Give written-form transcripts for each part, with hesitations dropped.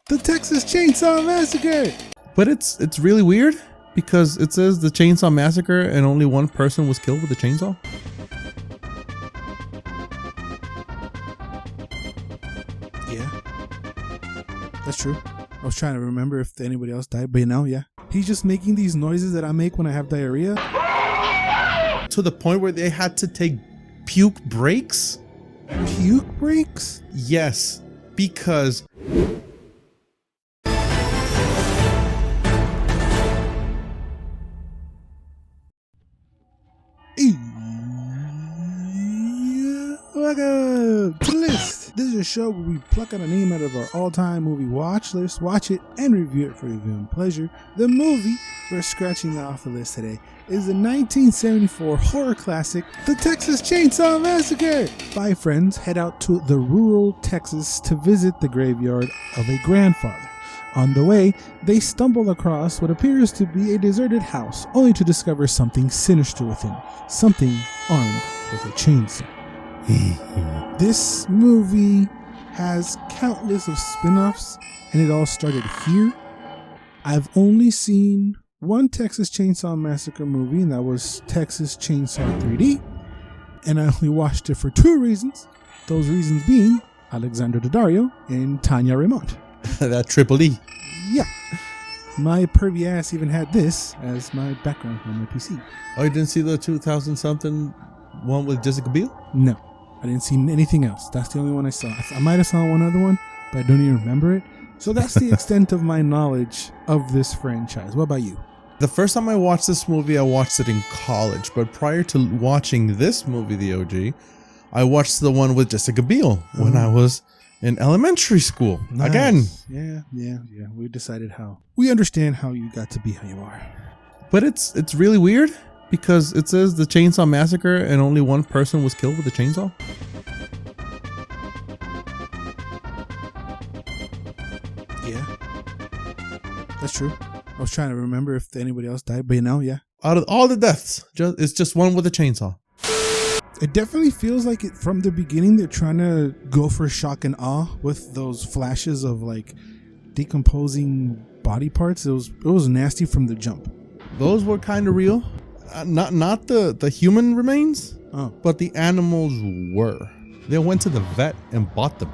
The Texas Chainsaw Massacre! But it's really weird because it says the Chainsaw Massacre and only one person was killed with a chainsaw. Yeah. That's true. I was trying to remember if anybody else died, but now, yeah. He's just making these noises that I make when I have diarrhea. To the point where they had to take puke breaks? Puke breaks? Yes, because... Welcome to the list. This is a show where we pluck out a name out of our all-time movie watch list, watch it, and review it for your viewing pleasure. The movie we're scratching off the list today is the 1974 horror classic, The Texas Chainsaw Massacre. Five friends head out to the rural Texas to visit the graveyard of a grandfather. On the way, they stumble across what appears to be a deserted house, only to discover something sinister within, something armed with a chainsaw. This movie has countless of spin-offs, and it all started here. I've only seen one Texas Chainsaw Massacre movie, and that was Texas Chainsaw 3D, and I only watched it for two reasons. Those reasons being Alexander Daddario and Tanya Raymond. That triple E. Yeah. My pervy ass even had this as my background on my PC. Oh, you didn't see the 2000-something one with Jessica Biel? No. I didn't see anything else. That's the only one I saw. I might have saw one other one, but I don't even remember it. So that's the extent of my knowledge of this franchise. What about you? The first time I watched this movie, I watched it in college. But prior to watching this movie, the OG, I watched the one with Jessica Biel when I was in elementary school. Nice. Again. Yeah. We decided how. We understand how you got to be how you are. But it's really weird because it says the Chainsaw Massacre and only one person was killed with a chainsaw. Yeah. That's true. I was trying to remember if anybody else died, but now, yeah. Out of all the deaths, it's just one with a chainsaw. It definitely feels like it from the beginning. They're trying to go for shock and awe with those flashes of like decomposing body parts. It was nasty from the jump. Those were kind of real. Not the human remains, but the animals were. They went to the vet and bought them.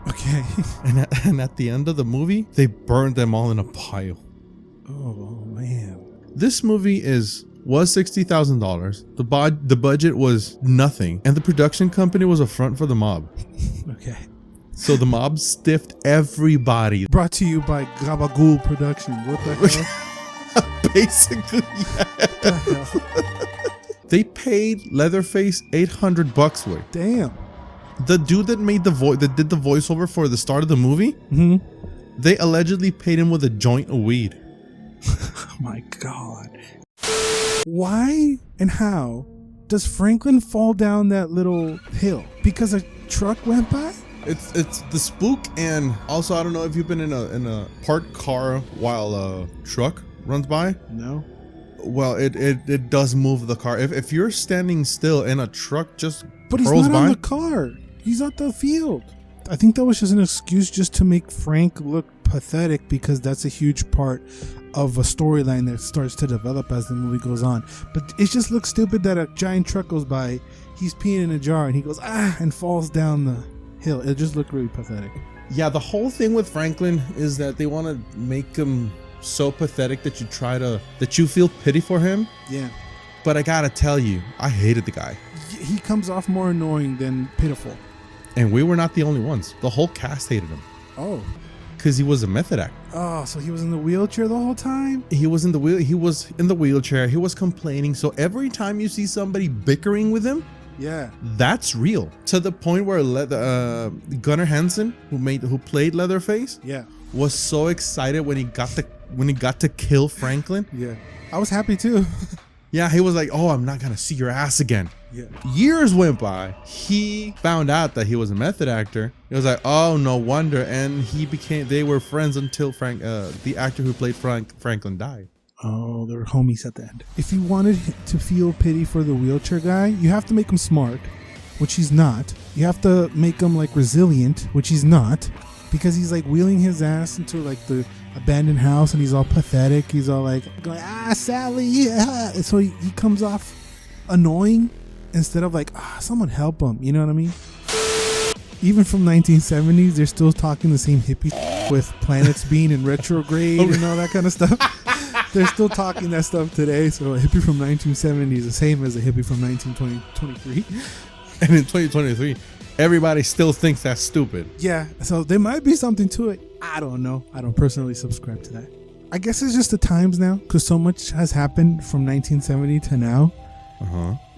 Okay. And at the end of the movie, they burned them all in a pile. Oh man. This movie was $60,000. The budget was nothing, and the production company was a front for the mob. Okay. So the mob stiffed everybody. Brought to you by Gabagool Productions. What the hell? Basically, yeah. They paid Leatherface $800 worth. Damn. The dude that made that did the voiceover for the start of the movie, they allegedly paid him with a joint of weed. Oh my god. Why and how does Franklin fall down that little hill? Because a truck went by? It's the spook, and also I don't know if you've been in a parked car while a truck runs by. No. Well, it does move the car. If you're standing still and a truck just but he's not on the car. He's at the field. I think that was just an excuse just to make Frank look pathetic, because that's a huge part of a storyline that starts to develop as the movie goes on. But it just looks stupid that a giant truck goes by, he's peeing in a jar, and he goes and falls down the hill. It just looked really pathetic. Yeah, the whole thing with Franklin is that they want to make him so pathetic that you feel pity for him. Yeah. But I gotta tell you, I hated the guy. He comes off more annoying than pitiful. And we were not the only ones. The whole cast hated him. Oh. Because he was a method actor. Oh, so he was in the wheelchair the whole time? He was in the wheelchair. He was complaining. So every time you see somebody bickering with him, yeah, that's real. To the point where Gunnar Hansen, who played Leatherface, was so excited when he got to kill Franklin. Yeah, I was happy too. Yeah, he was like, "Oh, I'm not gonna see your ass again." Yeah. Years went by. He found out that he was a method actor. He was like, "Oh, no wonder." And they were friends until the actor who played Franklin died. Oh, they were homies at the end. If you wanted to feel pity for the wheelchair guy, you have to make him smart, which he's not. You have to make him like resilient, which he's not, because he's like wheeling his ass into like the abandoned house and he's all pathetic. He's all like going, Sally, yeah. And so he comes off annoying instead of like, someone help him. You know what I mean? Even from 1970s, they're still talking the same hippie with planets being in retrograde and all that kind of stuff. They're still talking that stuff today. So a hippie from 1970 is the same as a hippie from 1923. And in 2023, everybody still thinks that's stupid. Yeah, so there might be something to it. I don't know. I don't personally subscribe to that. I guess it's just the times now, because so much has happened from 1970 to now.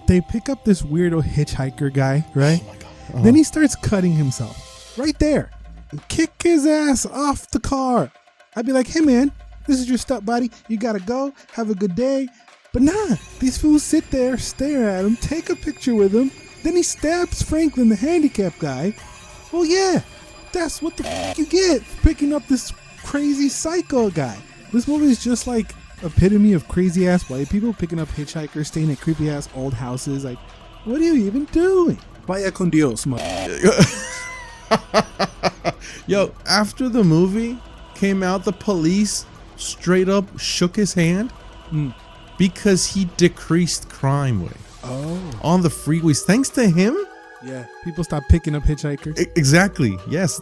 They pick up this weirdo hitchhiker guy, right? Oh my God. Then he starts cutting himself right there. Kick his ass off the car. I'd be like, hey man, this is your stunt buddy. You gotta go. Have a good day. But nah, these fools sit there, stare at him, take a picture with him. Then he stabs Franklin, the handicapped guy. Well, yeah, that's what the f*** you get for picking up this crazy psycho guy. This movie is just like epitome of crazy ass white people picking up hitchhikers, staying at creepy ass old houses. Like, what are you even doing? Vaya con Dios, Yo, after the movie came out, the police straight up shook his hand because he decreased crime rate on the freeways. Thanks to him, yeah, people stopped picking up hitchhikers. Exactly. Yes.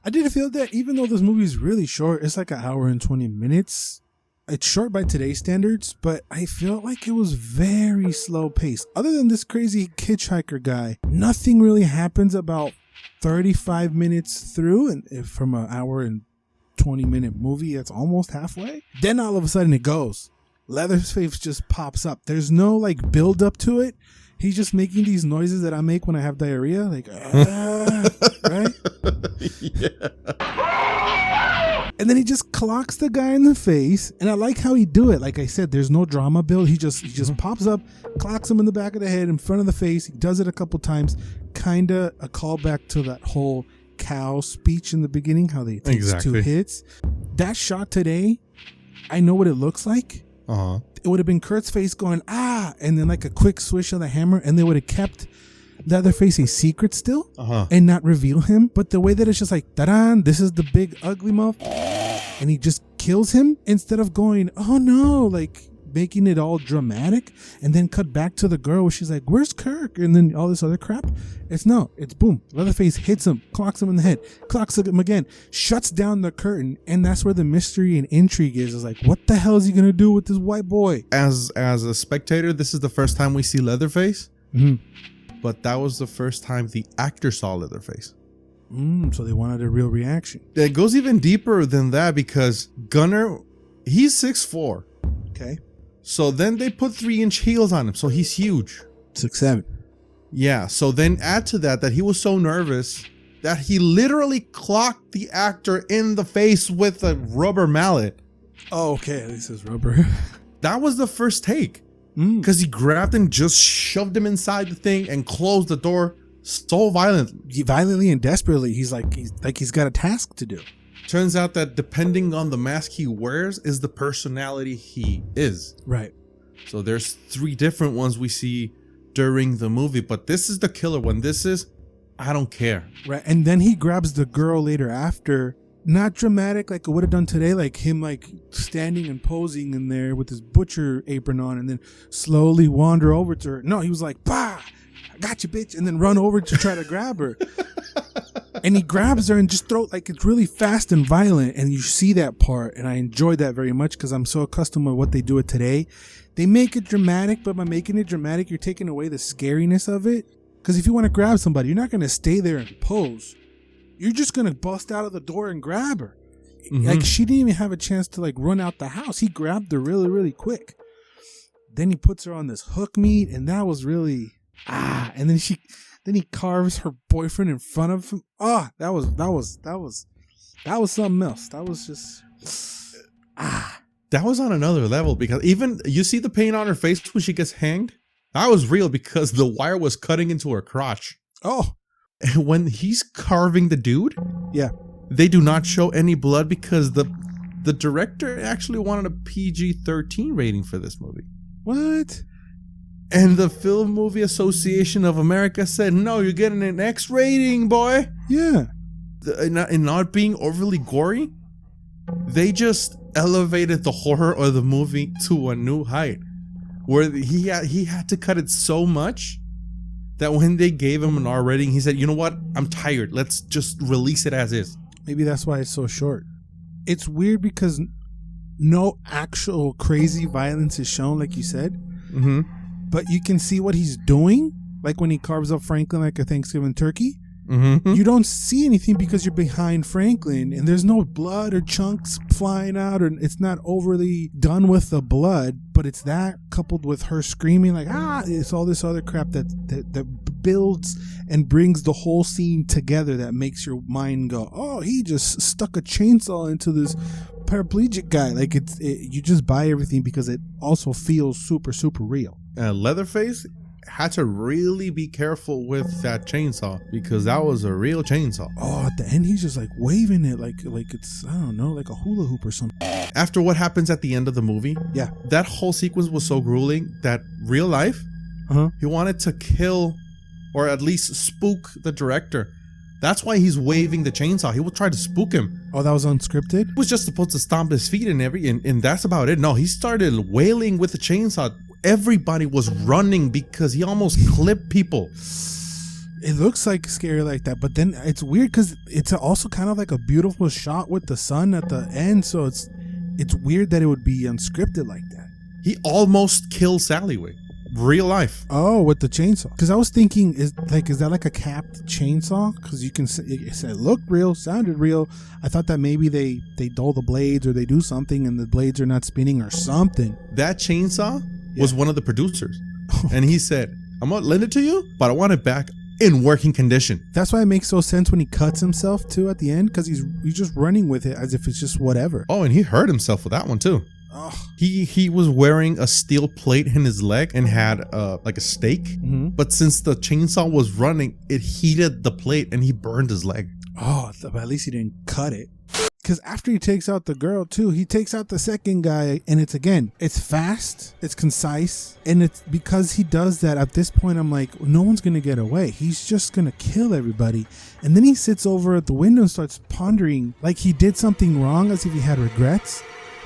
I did feel that even though this movie is really short, it's like an hour and 20 minutes. It's short by today's standards, but I felt like it was very slow paced. Other than this crazy hitchhiker guy, nothing really happens about 35 minutes through, and from an hour and 20-minute movie, it's almost halfway. Then all of a sudden it goes. Leatherface just pops up. There's no like build up to it. He's just making these noises that I make when I have diarrhea, like right? Yeah. And then he just clocks the guy in the face, and I like how he do it. Like I said, there's no drama build. He just pops up, clocks him in the back of the head, in front of the face. He does it a couple times, kinda a callback to that whole cow speech in the beginning, how they takes two hits. That shot today, I know what it looks like. It would have been Kurt's face going, and then like a quick swish of the hammer, and they would have kept Leatherface a secret still and not reveal him. But the way that it's just like, ta-da, this is the big ugly muff, and he just kills him instead of going, oh no, like making it all dramatic and then cut back to the girl where she's like, where's Kirk? And then all this other crap. It's boom. Leatherface hits him, clocks him in the head, clocks him again, shuts down the curtain, and that's where the mystery and intrigue is like, what the hell is he gonna do with this white boy? As a spectator, this is the first time we see Leatherface. But that was the first time the actor saw Leatherface. So they wanted a real reaction. It goes even deeper than that because Gunner, he's 6'4". Okay. So then they put 3-inch heels on him. So he's huge. 6'7". Yeah. So then add to that he was so nervous that he literally clocked the actor in the face with a rubber mallet. Oh, okay. At least it's rubber. That was the first take. Because he grabbed him, just shoved him inside the thing and closed the door so violently and desperately. He's got a task to do. Turns out that depending on the mask he wears is the personality he is. Right. So there's 3 different ones we see during the movie, but this is the killer one. This is, I don't care. Right. And then he grabs the girl later after. Not dramatic like it would have done today, like him like standing and posing in there with his butcher apron on and then slowly wander over to her. No, he was like, bah, I got you, bitch, and then run over to try to grab her. And he grabs her and just throw, like, it's really fast and violent, and you see that part, and I enjoyed that very much because I'm so accustomed to what they do it today. They make it dramatic, but by making it dramatic, you're taking away the scariness of it. Because if you want to grab somebody, you're not going to stay there and pose. You're just going to bust out of the door and grab her. Like, she didn't even have a chance to, like, run out the house. He grabbed her really, really quick. Then he puts her on this hook meat, and that was really, and then he carves her boyfriend in front of him. That was something else. That was just, That was on another level because even, you see the pain on her face when she gets hanged? That was real because the wire was cutting into her crotch. Oh. When he's carving the dude, yeah, they do not show any blood because the director actually wanted a PG-13 rating for this movie. What? And the Film Movie Association of America said, no, you're getting an X rating, boy. Yeah. in not being overly gory, they just elevated the horror of the movie to a new height, where he had to cut it so much that when they gave him an R rating, he said, "You know what? I'm tired. Let's just release it as is." Maybe that's why it's so short. It's weird because no actual crazy violence is shown, like you said. Mm-hmm. But you can see what he's doing, like when he carves up Franklin like a Thanksgiving turkey. Mm-hmm. You don't see anything because you're behind Franklin, and there's no blood or chunks flying out, or it's not overly done with the blood, but it's that coupled with her screaming like, it's all this other crap that builds and brings the whole scene together that makes your mind go, oh, he just stuck a chainsaw into this paraplegic guy. Like you just buy everything because it also feels super, super real. Leatherface had to really be careful with that chainsaw because that was a real chainsaw. Oh, at the end he's just like waving it like it's, I don't know, like a hula hoop or something. After what happens at the end of the movie, yeah, that whole sequence was so grueling that real life, he wanted to kill or at least spook the director. That's why he's waving the chainsaw. He will try to spook him. Oh, that was unscripted? He was just supposed to stomp his feet and that's about it. No, he started wailing with the chainsaw. Everybody was running because he almost clipped people. It looks like scary like that, but then it's weird because it's also kind of like a beautiful shot with the sun at the end, so it's weird that it would be unscripted like that. He almost killed Sally with real life. Oh, with the chainsaw. Because I was thinking, is that like a capped chainsaw? Because you can say it looked real, sounded real. I thought that maybe they dull the blades or they do something and the blades are not spinning or something. That chainsaw was one of the producers, and he said, "I'm gonna lend it to you, but I want it back in working condition." That's why it makes so sense when he cuts himself too at the end, because he's just running with it as if it's just whatever. Oh, and he hurt himself with that one too. Oh. He was wearing a steel plate in his leg and had like a stake, but since the chainsaw was running, it heated the plate and he burned his leg. Oh, but at least he didn't cut it. Because after he takes out the girl too, he takes out the second guy, and it's fast, it's concise, and it's because he does that. At this point, I'm like, no one's gonna get away. He's just gonna kill everybody. And then he sits over at the window and starts pondering like he did something wrong, as if he had regrets.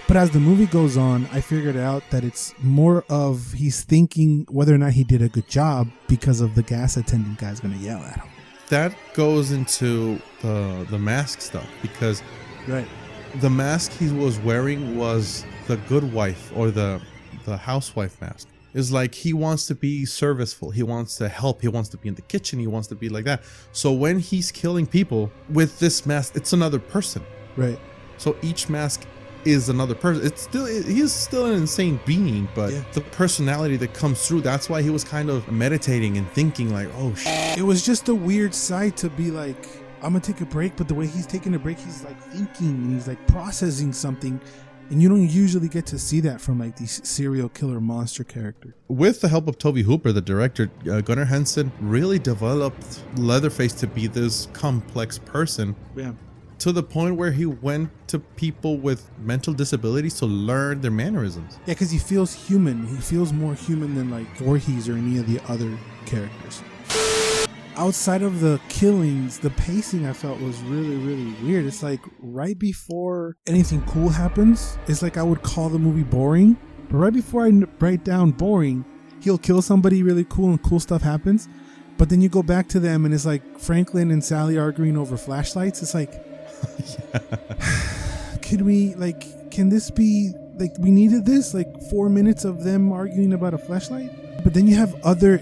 But as the movie goes on, I figured out that it's more of he's thinking whether or not he did a good job because of the gas attendant guy's gonna yell at him. That goes into the mask stuff, because right, the mask he was wearing was the good wife or the housewife mask. It's like he wants to be serviceful, he wants to help, he wants to be in the kitchen, he wants to be like that. So when he's killing people with this mask, it's another person. Right. So each mask is another person. He's still an insane being, but the personality that comes through, that's why he was kind of meditating and thinking like, oh shit. It was just a weird sight to be like, I'm gonna take a break, but the way he's taking a break, he's like thinking and he's like processing something, and you don't usually get to see that from like these serial killer monster characters. With the help of Tobe Hooper, the director, Gunnar Hansen really developed Leatherface to be this complex person. Yeah. To the point where he went to people with mental disabilities to learn their mannerisms. Yeah, because he feels human. He feels more human than like Voorhees or any of the other characters. Outside of the killings, the pacing I felt was really, really weird. It's like right before anything cool happens, it's like I would call the movie boring. But right before I write down boring, he'll kill somebody really cool and cool stuff happens. But then you go back to them and it's like Franklin and Sally arguing over flashlights. It's like, can this be like, we needed this, like 4 minutes of them arguing about a flashlight? But then you have other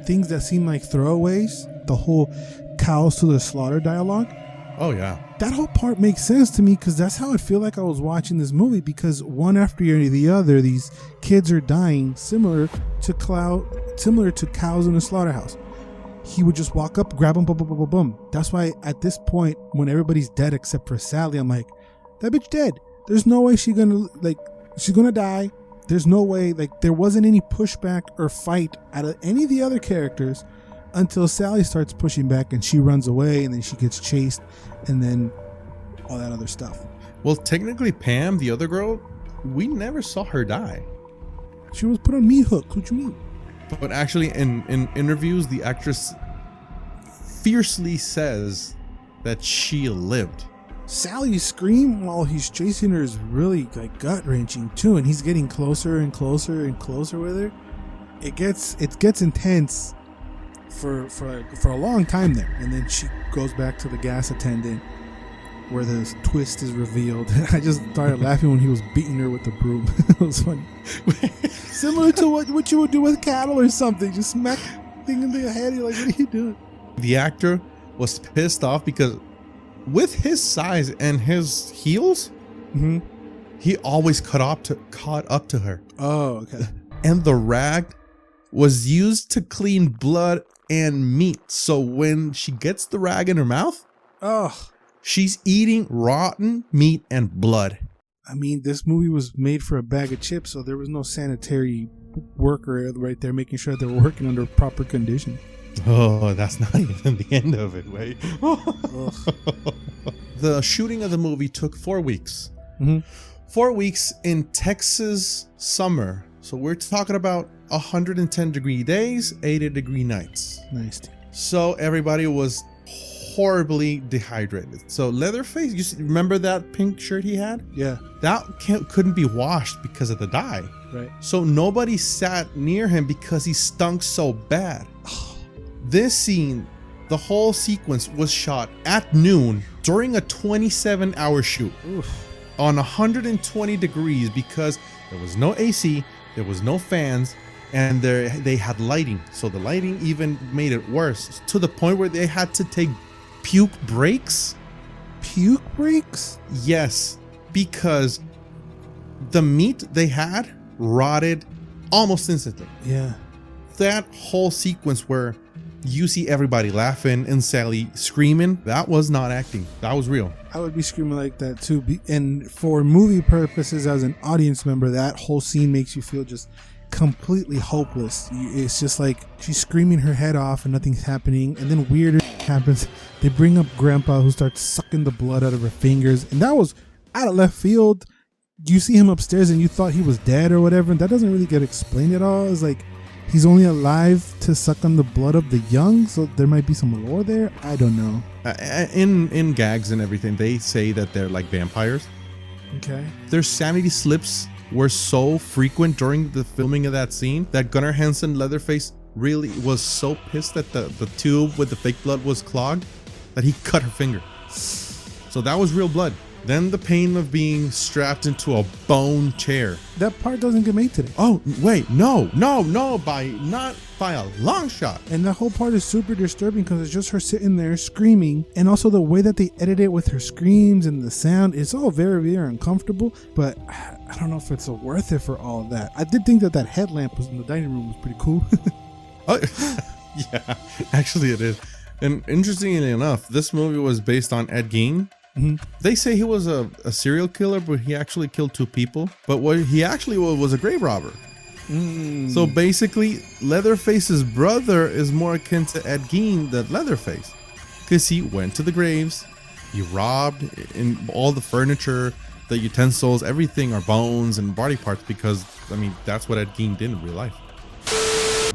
things that seem like throwaways. The whole cows to the slaughter dialogue. Oh yeah, that whole part makes sense to me because that's how I feel like I was watching this movie, because one after the other these kids are dying similar to cows in a slaughterhouse. He would just walk up, grab them, boom, boom, boom, boom, boom. That's why at this point, when everybody's dead except for Sally, I'm like, that bitch dead. There's no way she's gonna die. There's no way, like, there wasn't any pushback or fight out of any of the other characters until Sally starts pushing back and she runs away and then she gets chased and then all that other stuff. Well, technically Pam, the other girl, we never saw her die. She was put on meat hook. What you mean? But actually in interviews, the actress fiercely says that she lived. Sally's scream while he's chasing her is really like gut-wrenching too, and he's getting closer and closer and closer with her. It gets intense for a long time there, and then she goes back to the gas attendant where the twist is revealed. I just started laughing when he was beating her with the broom. It was funny. Similar to what you would do with cattle or something. Just smack thing in the head. You're like, what are you doing? The actor was pissed off because with his size and his heels, he always caught up to her. Oh, okay. And the rag was used to clean blood and meat. So when she gets the rag in her mouth, she's eating rotten meat and blood. I mean, this movie was made for a bag of chips, so there was no sanitary worker right there making sure they were working under proper conditions. Oh, that's not even the end of it, wait. The shooting of the movie took 4 weeks. 4 weeks in Texas summer. So we're talking about 110-degree days, 80-degree nights. Nice. So everybody was horribly dehydrated. So Leatherface, you remember that pink shirt he had? Yeah. That couldn't be washed because of the dye. Right. So nobody sat near him because he stunk so bad. This scene, the whole sequence was shot at noon during a 27-hour shoot. Oof. On 120 degrees because there was no AC, there was no fans, and they had lighting. So the lighting even made it worse, to the point where they had to take puke breaks. Puke breaks? Yes, because the meat they had rotted almost instantly. Yeah. That whole sequence where you see everybody laughing and Sally screaming, that was not acting. That was real. I would be screaming like that too. And for movie purposes, as an audience member, that whole scene makes you feel just completely hopeless. It's just like she's screaming her head off and nothing's happening. And then weirder happens. They bring up Grandpa, who starts sucking the blood out of her fingers. And that was out of left field. You see him upstairs and you thought he was dead or whatever. And that doesn't really get explained at all. It's like he's only alive to suck on the blood of the young, so there might be some lore there. I don't know. In gags and everything, they say that they're like vampires. Okay. Their sanity slips were so frequent during the filming of that scene that Gunnar Hansen Leatherface really was so pissed that the tube with the fake blood was clogged that he cut her finger. So that was real blood. Then the pain of being strapped into a bone chair. That part doesn't get made today. Oh, wait, no, not by a long shot. And the whole part is super disturbing because it's just her sitting there screaming. And also the way that they edit it with her screams and the sound, it's all very, very uncomfortable. But I don't know if it's worth it for all of that. I did think that headlamp was in the dining room was pretty cool. Oh, yeah, actually it is. And interestingly enough, this movie was based on Ed Gein. They say he was a serial killer, but he actually killed 2 people. But what he actually was a grave robber. So basically, Leatherface's brother is more akin to Ed Gein than Leatherface, because he went to the graves, he robbed in all the furniture, the utensils, everything are bones and body parts, because I mean that's what Ed Gein did in real life.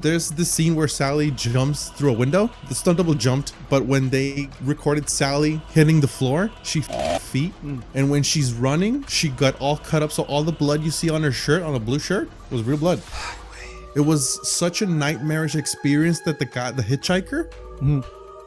There's this scene where Sally jumps through a window. The stunt double jumped, but when they recorded Sally hitting the floor, she feet. And when she's running, she got all cut up. So all the blood you see on her shirt, on a blue shirt, was real blood. It was such a nightmarish experience that the hitchhiker,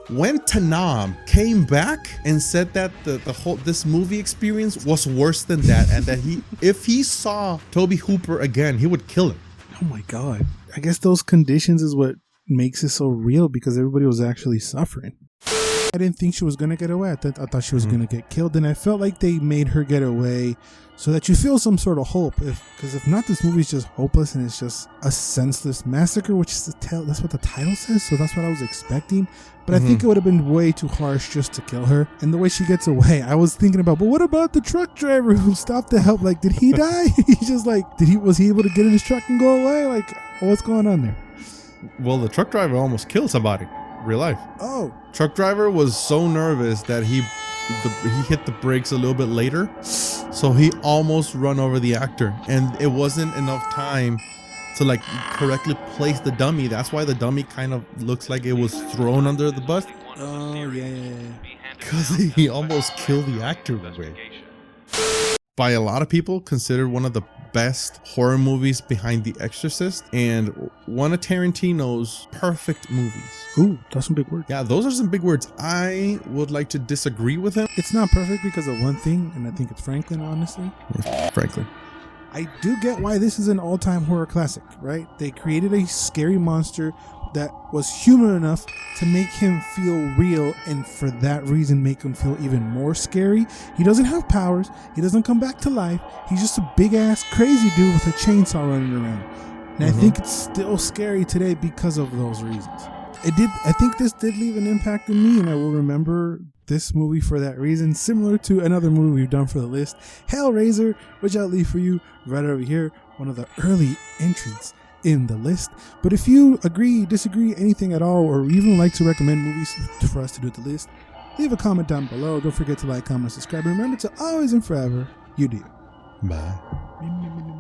went to Nam, came back and said that this movie experience was worse than that, and that if he saw Toby Hooper again, he would kill him. Oh my God. I guess those conditions is what makes it so real, because everybody was actually suffering. I didn't think she was going to get away. I thought she was going to get killed, and I felt like they made her get away so that you feel some sort of hope. Because if not, this movie is just hopeless and it's just a senseless massacre, which is that's what the title says, so that's what I was expecting. But I think it would have been way too harsh just to kill her. And the way she gets away, I was thinking about, but what about the truck driver who stopped to help? Like, did he die? He's just like, was he able to get in his truck and go away? Like, what's going on there? Well, the truck driver almost killed somebody, real life. Oh. Truck driver was so nervous that he hit the brakes a little bit later, so he almost run over the actor, and it wasn't enough time to like correctly place the dummy. That's why the dummy kind of looks like it was thrown under the bus. Oh yeah. because he almost killed the actor that way. By a lot of people, considered one of the best horror movies behind The Exorcist and one of Tarantino's perfect movies. Ooh, that's some big words. Yeah, those are some big words. I would like to disagree with him. It's not perfect because of one thing, and I think it's Franklin, honestly. Yeah, Franklin. I do get why this is an all-time horror classic, right? They created a scary monster that was human enough to make him feel real, and for that reason make him feel even more scary. He doesn't have powers. He doesn't come back to life. He's just a big-ass crazy dude with a chainsaw running around. And I think it's still scary today because of those reasons. I think this did leave an impact on me, and I will remember this movie for that reason, similar to another movie we've done for the list, Hellraiser, which I'll leave for you right over here, one of the early entries in the list. But if you agree, disagree, anything at all, or even like to recommend movies for us to do the list, leave a comment down below. Don't forget to like, comment, subscribe, and remember to always and forever, you do. Bye.